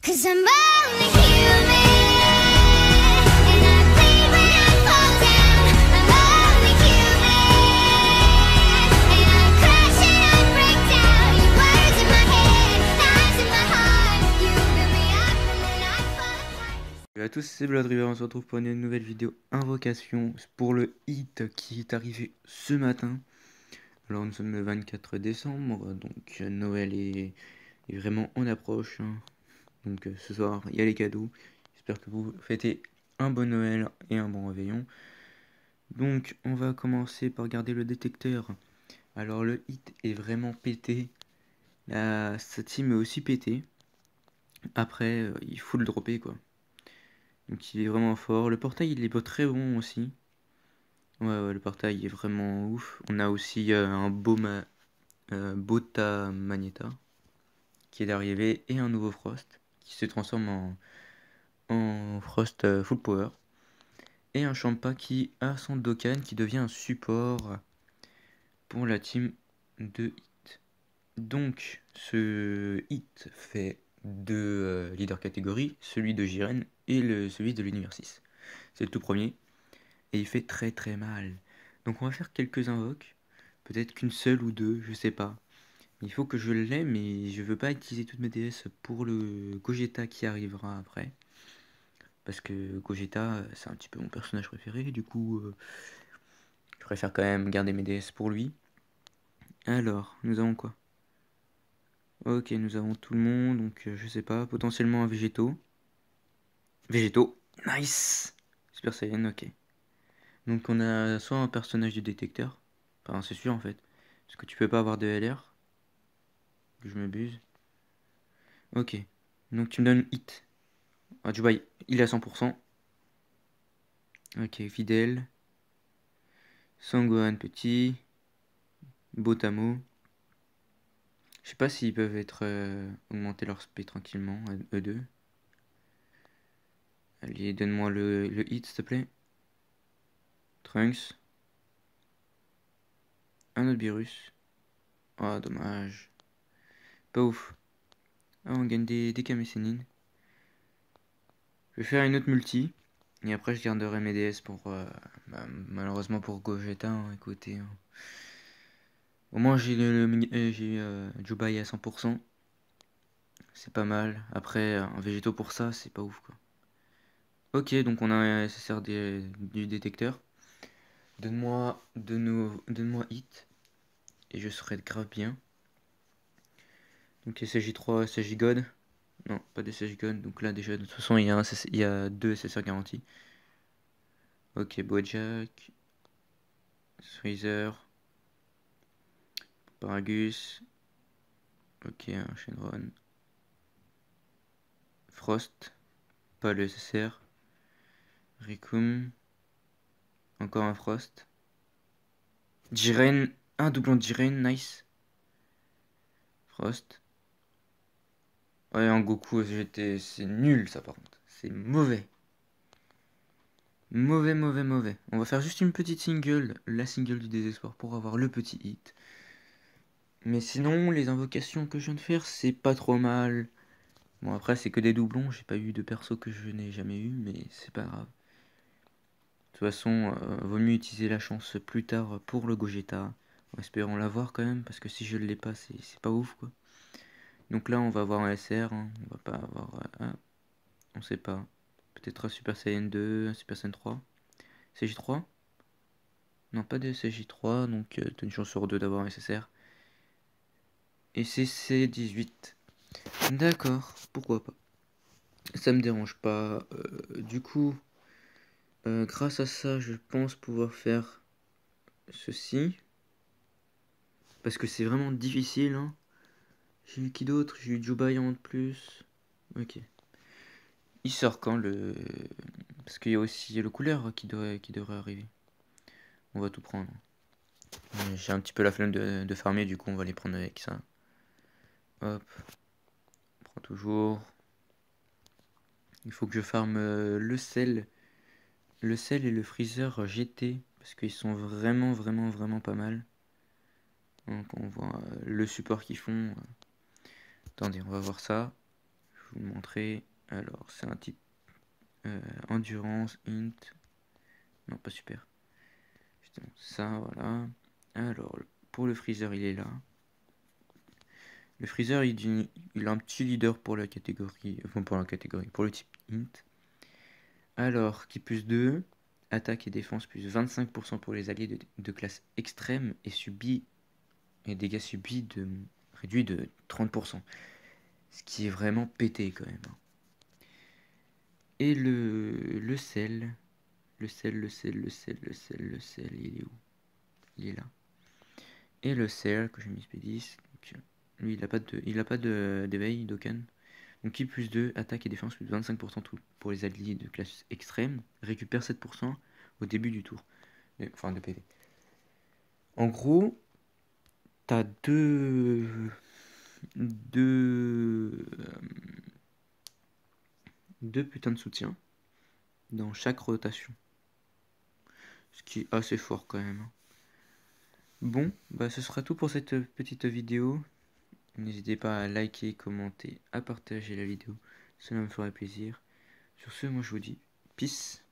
'Cause I'm only human, and I bleed when I fall down. I'm only human, and I crash and I break down. Your words in my head, knives in my heart. You build me up and then I fall apart. Salut à tous, c'est Blood River, on se retrouve pour une nouvelle vidéo invocation pour le hit qui est arrivé ce matin. Alors nous sommes le 24 décembre, donc Noël est vraiment en approche, hein. Donc ce soir il y a les cadeaux, j'espère que vous fêtez un bon Noël et un bon réveillon. Donc on va commencer par regarder le détecteur. Alors le hit est vraiment pété, sa team est aussi pété. Après il faut le dropper quoi. Donc il est vraiment fort. Le portail il est pas très bon aussi. Ouais, le portail est vraiment ouf. On a aussi un Bota Magneta qui est d'arriver et un nouveau Frost qui se transforme en Frost full power. Et un Champa qui a son Dokkan qui devient un support pour la team de hit. Donc ce hit fait deux leaders catégories, celui de Jiren et celui de l'univers 6. C'est le tout premier. Et il fait très très mal. Donc on va faire quelques invoques. Peut-être qu'une seule ou deux, je sais pas. Il faut que je l'aie, mais je veux pas utiliser toutes mes DS pour le Gogeta qui arrivera après. Parce que Gogeta, c'est un petit peu mon personnage préféré. Du coup, je préfère quand même garder mes DS pour lui. Alors, nous avons quoi? Ok, nous avons tout le monde. Donc, je sais pas. Potentiellement un Végéto. Végéto. Nice! Super Saiyan, ok. Donc on a soit un personnage du détecteur. Enfin, c'est sûr en fait. Parce que tu peux pas avoir de LR. Que je m'abuse. Ok. Donc tu me donnes hit. Ah, tu vois, il est à 100%. Ok, fidèle. Sangohan petit. Botamo. Je sais pas s'ils peuvent être augmenter leur SP tranquillement, eux deux. Allez, donne-moi le hit s'il te plaît. Trunks. Un autre virus. Ah, dommage. Pas ouf. Ah, on gagne des Kamesenin. Je vais faire une autre multi. Et après, je garderai mes DS pour. Malheureusement pour Gogeta, hein, écoutez. Hein. Au moins, j'ai Jubai à 100%. C'est pas mal. Après, un végéto pour ça, c'est pas ouf quoi. Ok, donc on a un SSR du détecteur. Donne-moi hit. Et je serai grave bien. Donc SSJ3, SSJ God. Non, pas d'SSJ God. Donc là, déjà, de toute façon, il y a deux SSR garantis. Ok, Bojack. Freezer. Paragus. Ok, un Shenron. Frost. Pas le SSR. Rikum. Encore un Frost. Jiren. Un doublon de Jiren, nice. Frost. Ouais, un Goku SGT, c'est nul ça par contre. C'est mauvais. Mauvais, mauvais, mauvais. On va faire juste une petite single, la single du désespoir pour avoir le petit hit. Mais sinon, les invocations que je viens de faire, c'est pas trop mal. Bon, après, c'est que des doublons. J'ai pas eu de perso que je n'ai jamais eu, mais c'est pas grave. De toute façon, vaut mieux utiliser la chance plus tard pour le Gogeta. En espérant l'avoir quand même, parce que si je ne l'ai pas, c'est pas ouf quoi. Donc là, on va avoir un SR, hein. On va pas avoir. On sait pas. Peut-être un Super Saiyan 2, un Super Saiyan 3. CJ3? Non, pas de CJ3, donc t'as une chance sur deux d'avoir un SSR. Et c'est C18. D'accord, pourquoi pas. Ça me dérange pas. Du coup, grâce à ça, je pense pouvoir faire ceci. Parce que c'est vraiment difficile, hein. J'ai eu qui d'autre? J'ai eu Jubai en plus. Ok. Il sort quand le... Parce qu'il y a aussi le couleur qui devrait arriver. On va tout prendre. J'ai un petit peu la flemme de farmer, du coup on va les prendre avec ça. Hop. On prend toujours. Il faut que je farme le sel. Le sel et le freezer GT. Parce qu'ils sont vraiment, vraiment, vraiment pas mal. Donc on voit le support qu'ils font. Attendez, on va voir ça. Je vous le montrer. Alors, c'est un type endurance, int. Non, pas super. Justement, ça, voilà. Alors, pour le freezer, il est là. Le freezer, il a un petit leader pour la catégorie. Enfin, pour la catégorie, pour le type int. Alors, qui plus 2, attaque et défense plus 25% pour les alliés de classe extrême et dégâts subis réduits de 30%. Ce qui est vraiment pété quand même. Et le sel, il est où? Il est là. Et le sel que j'ai mis P10, lui il a pas d'éveil d'Okan. Donc qui plus 2, attaque et défense plus 25% tout pour les alliés de classe extrême, récupère 7% au début du tour. Enfin de PV. En gros, t'as deux putains de soutien dans chaque rotation. Ce qui est assez fort quand même. Bon, bah ce sera tout pour cette petite vidéo. N'hésitez pas à liker, commenter, à partager la vidéo. Cela me ferait plaisir. Sur ce, moi je vous dis peace.